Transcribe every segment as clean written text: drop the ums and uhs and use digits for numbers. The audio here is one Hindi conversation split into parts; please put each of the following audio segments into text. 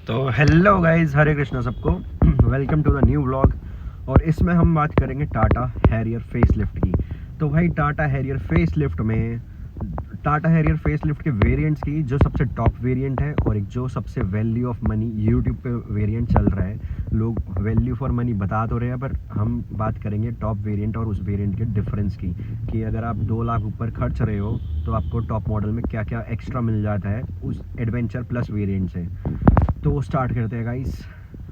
तो हेलो गाइस, हरे कृष्णा सबको। Welcome to the new vlog. और इसमें हम बात करेंगे टाटा हैरियर फेसलिफ्ट की। तो भाई टाटा हैरियर फेसलिफ्ट के वेरिएंट्स की जो सबसे टॉप वेरिएंट है और एक जो सबसे वैल्यू ऑफ मनी यूट्यूब पे वेरिएंट चल रहा है। लोग वैल्यू फॉर मनी बता तो रहे हैं, पर हम बात करेंगे टॉप वेरिएंट और उस वेरिएंट के डिफरेंस की, कि अगर आप 2 लाख ऊपर खर्च रहे हो तो आपको टॉप मॉडल में क्या क्या एक्स्ट्रा मिल जाता है उस एडवेंचर प्लस वेरिएंट से। तो स्टार्ट करते हैं गाइस।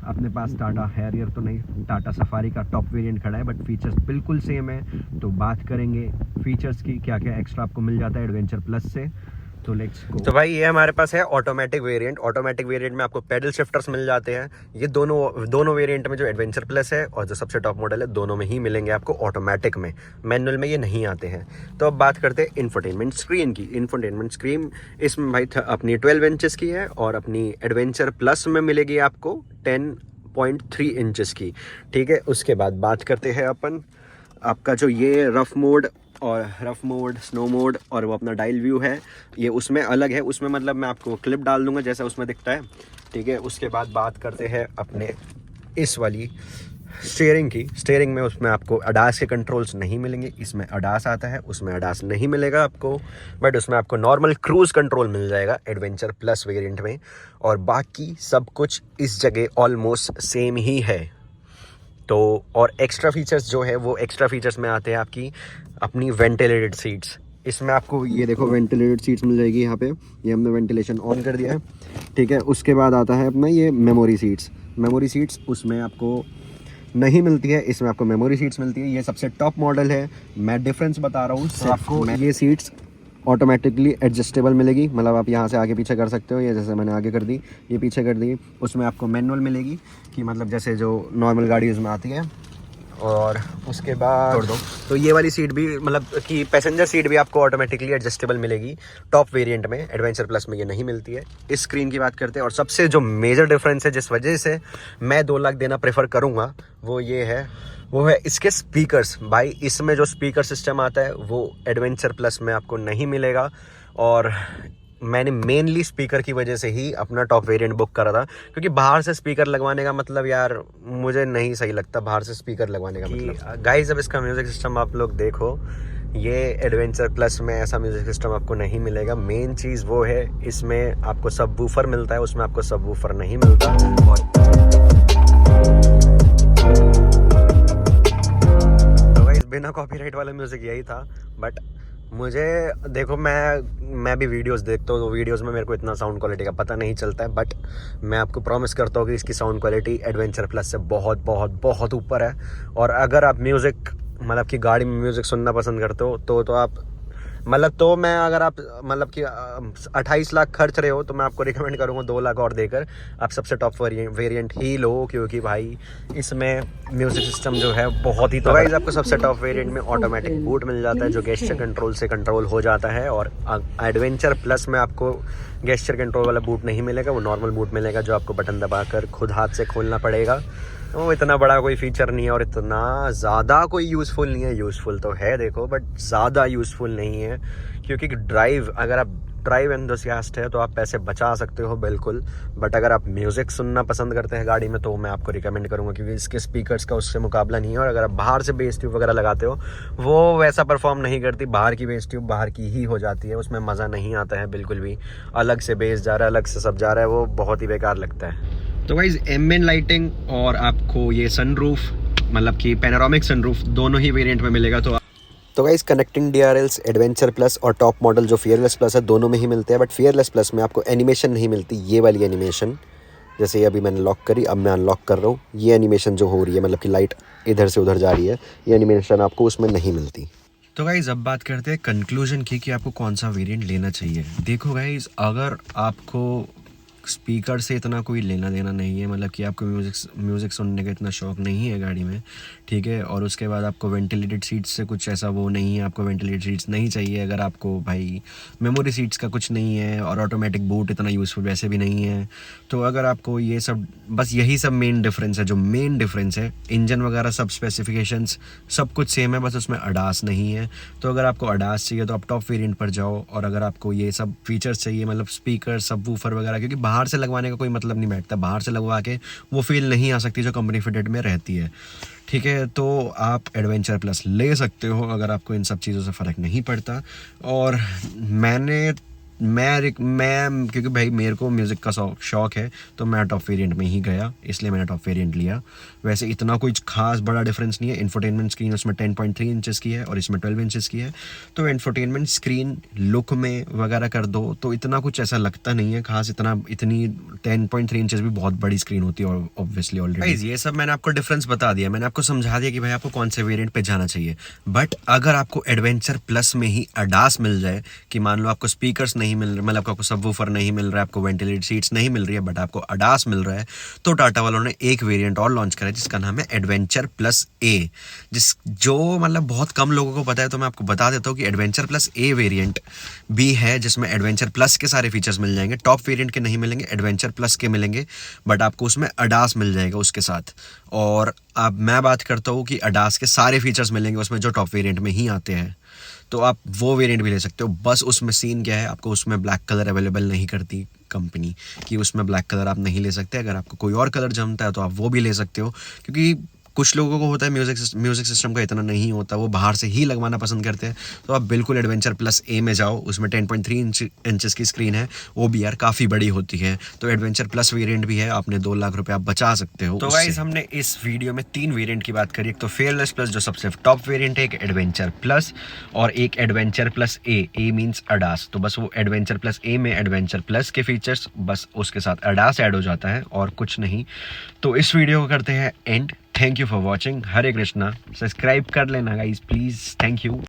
अपने पास टाटा हैरियर तो नहीं, टाटा सफारी का टॉप वेरिएंट खड़ा है, बट फीचर्स बिल्कुल सेम है। तो बात करेंगे फीचर्स की, क्या क्या एक्स्ट्रा आपको मिल जाता है एडवेंचर प्लस से। तो लेट्स गो। तो भाई ये हमारे पास है ऑटोमेटिक वेरिएंट में आपको पेडल शिफ्टर्स मिल जाते हैं। ये दोनों वेरिएंट में जो एडवेंचर प्लस है और जो सबसे टॉप मॉडल है, दोनों में ही मिलेंगे आपको ऑटोमेटिक में। मैनुअल में ये नहीं आते हैं। तो अब बात करते हैं इंफोटेनमेंट स्क्रीन की। इंफोटेनमेंट स्क्रीन इसमें भाई अपनी 12 इंचेस की है और अपनी एडवेंचर प्लस में मिलेगी आपको 10.3 इंचेस की। ठीक है, उसके बाद बात करते हैं अपन आपका जो ये रफ मोड, स्नो मोड और वो अपना डायल व्यू है, ये उसमें अलग है। उसमें मतलब मैं आपको क्लिप डाल दूंगा जैसा उसमें दिखता है। ठीक है, उसके बाद बात करते हैं अपने इस वाली स्टीयरिंग में। उसमें आपको अडास के कंट्रोल्स नहीं मिलेंगे। इसमें अडास आता है, उसमें अडास नहीं मिलेगा आपको, बट उसमें आपको नॉर्मल क्रूज़ कंट्रोल मिल जाएगा एडवेंचर प्लस वेरिएंट में। और बाकी सब कुछ इस जगह ऑलमोस्ट सेम ही है। तो और एक्स्ट्रा फीचर्स जो है वो एक्स्ट्रा फीचर्स में आते हैं आपकी अपनी वेंटिलेटेड सीट्स। इसमें आपको ये देखो वेंटिलेटेड सीट्स मिल जाएगी यहाँ पे। ये हमने वेंटिलेशन ऑन कर दिया है। ठीक है, उसके बाद आता है अपना ये मेमोरी सीट्स उसमें आपको नहीं मिलती है, इसमें आपको मेमोरी सीट्स मिलती है। ये सबसे टॉप मॉडल है। मैं डिफरेंस बता रहा हूँ आपको। ये सीट्स ऑटोमेटिकली एडजस्टेबल मिलेगी, मतलब आप यहाँ से आगे पीछे कर सकते हो। ये जैसे मैंने आगे कर दी, ये पीछे कर दी। उसमें आपको मैनुअल मिलेगी कि मतलब जैसे जो नॉर्मल गाड़ीज़ में आती है। और उसके बाद छोड़ दो तो ये वाली सीट भी मतलब कि पैसेंजर सीट भी आपको ऑटोमेटिकली एडजस्टेबल मिलेगी टॉप वेरिएंट में। एडवेंचर प्लस में ये नहीं मिलती है। इस स्क्रीन की बात करते हैं और सबसे जो मेजर डिफरेंस है जिस वजह से मैं 2 लाख देना प्रेफर करूँगा वो है इसके स्पीकर्स। भाई इसमें जो स्पीकर सिस्टम आता है वो एडवेंचर प्लस में आपको नहीं मिलेगा। और मैंने मेनली स्पीकर की वजह से ही अपना टॉप वेरिएंट बुक करा था, क्योंकि बाहर से स्पीकर लगवाने का मतलब यार मुझे नहीं सही लगता। बाहर से स्पीकर लगवाने का मतलब गाइस, अब इसका म्यूज़िक सिस्टम आप लोग देखो, ये एडवेंचर प्लस में ऐसा म्यूज़िक सिस्टम आपको नहीं मिलेगा। मेन चीज़ वो है, इसमें आपको सब वूफर मिलता है, उसमें आपको सब वूफर नहीं मिलता। और तो गाइस बिना कॉपीराइट वाला म्यूज़िक यही था। बट मुझे देखो, मैं भी वीडियोस देखता हूँ, तो वीडियोस में मेरे को इतना साउंड क्वालिटी का पता नहीं चलता है। बट मैं आपको प्रॉमिस करता हूँ कि इसकी साउंड क्वालिटी एडवेंचर प्लस से बहुत बहुत बहुत ऊपर है। और अगर आप म्यूज़िक मतलब कि गाड़ी में म्यूज़िक सुनना पसंद करते हो तो आप मतलब तो मैं अगर आप मतलब कि 28 लाख खर्च रहे हो तो मैं आपको रिकमेंड करूँगा 2 लाख और देकर आप सबसे टॉप वेरिएंट ही लो, क्योंकि भाई इसमें म्यूज़िक सिस्टम जो है बहुत ही। तो गाइस आपको सबसे टॉप वेरिएंट में ऑटोमेटिक बूट मिल जाता है जो गेस्चर कंट्रोल से कंट्रोल हो जाता है। और एडवेंचर प्लस में आपको गेस्चर कंट्रोल वाला बूट नहीं मिलेगा, वो नॉर्मल बूट मिलेगा जो आपको बटन दबाकर खुद हाथ से खोलना पड़ेगा। वो इतना बड़ा कोई फीचर नहीं है और इतना ज़्यादा कोई यूज़फुल नहीं है। यूज़फुल तो है देखो, बट ज़्यादा यूज़फुल नहीं है, क्योंकि अगर आप ड्राइव एंथुसियास्ट है तो आप पैसे बचा सकते हो बिल्कुल। बट अगर आप म्यूज़िक सुनना पसंद करते हैं गाड़ी में तो मैं आपको रिकमेंड करूँगा, क्योंकि इसके स्पीकर्स का उससे मुकाबला नहीं है। और अगर आप बाहर से बेस ट्यूब वगैरह लगाते हो वो वैसा परफॉर्म नहीं करती। बाहर की बेस ट्यूब बाहर की ही हो जाती है, उसमें मज़ा नहीं आता है बिल्कुल भी। अलग से बेस जा रहा है, अलग से सब जा रहा है, वो बहुत ही बेकार लगता है। तो गाइस एम्बिएंट लाइटिंग और आपको ये सनरूफ मतलब कि पैनोरामिक सनरूफ दोनों ही वेरिएंट में मिलेगा। तो guys connecting DRLs adventure plus और टॉप मॉडल जो फियरलेस प्लस है दोनों में ही मिलते हैं। बट फियरलेस प्लस में आपको एनिमेशन नहीं मिलती, ये वाली एनिमेशन। जैसे अभी मैंने लॉक करी, अब मैं अनलॉक कर रहा हूँ, ये एनिमेशन जो हो रही है मतलब कि लाइट इधर से उधर जा रही है, ये एनिमेशन आपको उसमें नहीं मिलती। तो गाइज़ अब बात करते हैं कंक्लूजन की कि आपको कौन सा वेरिएंट लेना चाहिए। देखो गाइज़, अगर आपको स्पीकर से इतना कोई लेना देना नहीं है, मतलब कि आपको म्यूज़िक सुनने का इतना शौक़ नहीं है गाड़ी में, ठीक है, और उसके बाद आपको वेंटिलेटेड सीट्स से कुछ ऐसा वो नहीं है, आपको वेंटिलेटेड सीट्स नहीं चाहिए। अगर आपको भाई मेमोरी सीट्स का कुछ नहीं है और ऑटोमेटिक बूट इतना यूज़फुल वैसे भी नहीं है, तो अगर आपको ये सब बस यही सब मेन डिफरेंस है। जो मेन डिफरेंस है, इंजन वगैरह सब स्पेसिफिकेशंस सब कुछ सेम है, बस उसमें अडास नहीं है। तो अगर आपको अडास चाहिए तो आप टॉप वेरिएंट पर जाओ। और अगर आपको ये सब फीचर्स चाहिए मतलब स्पीकर सब वूफर वगैरह, क्योंकि बाहर बाहर से लगवाने का कोई मतलब नहीं बैठता, बाहर से लगवा के वो फील नहीं आ सकती जो कंपनी फिटेड में रहती है। ठीक है, तो आप एडवेंचर प्लस ले सकते हो अगर आपको इन सब चीज़ों से फ़र्क नहीं पड़ता। और मैं क्योंकि भाई मेरे को म्यूज़िक का शौक है, तो मैं टॉप वेरिएंट में ही गया, इसलिए मैंने टॉप वेरिएंट लिया। वैसे इतना कुछ खास बड़ा डिफरेंस नहीं है। इंफोटेनमेंट स्क्रीन उसमें 10.3 इंचेस की है और इसमें 12 इंचेस की है, तो इंफोटेनमेंट स्क्रीन लुक में वगैरह कर दो तो इतना कुछ ऐसा लगता नहीं है खास। इतनी 10.3 इंचेस भी बहुत बड़ी स्क्रीन होती है ऑब्वियसली ऑलरेडी। ये सब मैंने आपको डिफरेंस बता दिया, मैंने आपको समझा दिया कि भाई आपको कौन से वेरिएंट पे जाना चाहिए। बट अगर आपको एडवेंचर प्लस में ही अडास मिल जाए, कि मान लो आपको स्पीकर्स नहीं मिल रहे, मतलब आपको सबवूफर नहीं मिल रहा है, आपको वेंटिलेटेड सीट्स नहीं मिल रही है, बट आपको अडास मिल रहा है, तो टाटा वालों ने एक वेरिएंट और लॉन्च करा है जिसका नाम है एडवेंचर प्लस ए, जो मतलब बहुत कम लोगों को पता है। तो मैं आपको बता देता हूँ कि एडवेंचर प्लस ए वेरिएंट भी है जिसमें एडवेंचर प्लस के सारे फीचर्स मिल जाएंगे। टॉप वेरिएंट के नहीं मिलेंगे, एडवेंचर प्लस के मिलेंगे, बट आपको उसमें अडास मिल जाएगा उसके साथ। और अब मैं बात करता हूँ कि अडास के सारे फीचर्स मिलेंगे उसमें जो टॉप वेरिएंट में ही आते हैं, तो आप वो वेरिएंट भी ले सकते हो। बस उसमें सीन क्या है, आपको उसमें ब्लैक कलर अवेलेबल नहीं करती कंपनी, कि उसमें ब्लैक कलर आप नहीं ले सकते। अगर आपको कोई और कलर जमता है तो आप वो भी ले सकते हो, क्योंकि कुछ लोगों को होता है म्यूज़िक सिस्टम का इतना नहीं होता, वो बाहर से ही लगवाना पसंद करते हैं। तो आप बिल्कुल एडवेंचर प्लस ए में जाओ, उसमें 10.3 इंचेस की स्क्रीन है, वो भी यार काफ़ी बड़ी होती है। तो एडवेंचर प्लस वेरिएंट भी है, आपने 2 लाख रुपए आप बचा सकते हो। तो गाइस हमने इस वीडियो में 3 वेरिएंट की बात करी। एक तो फेयरलेस प्लस जो सबसे टॉप वेरिएंट है, एक एडवेंचर प्लस और एक एडवेंचर प्लस ए मीन्स अडास। तो बस वो एडवेंचर प्लस ए में एडवेंचर प्लस के फीचर्स, बस उसके साथ अडास ऐड हो जाता है और कुछ नहीं। तो इस वीडियो को करते हैं and. Thank you for watching. Hare Krishna. Subscribe कर लेना गाइस प्लीज़। Thank you.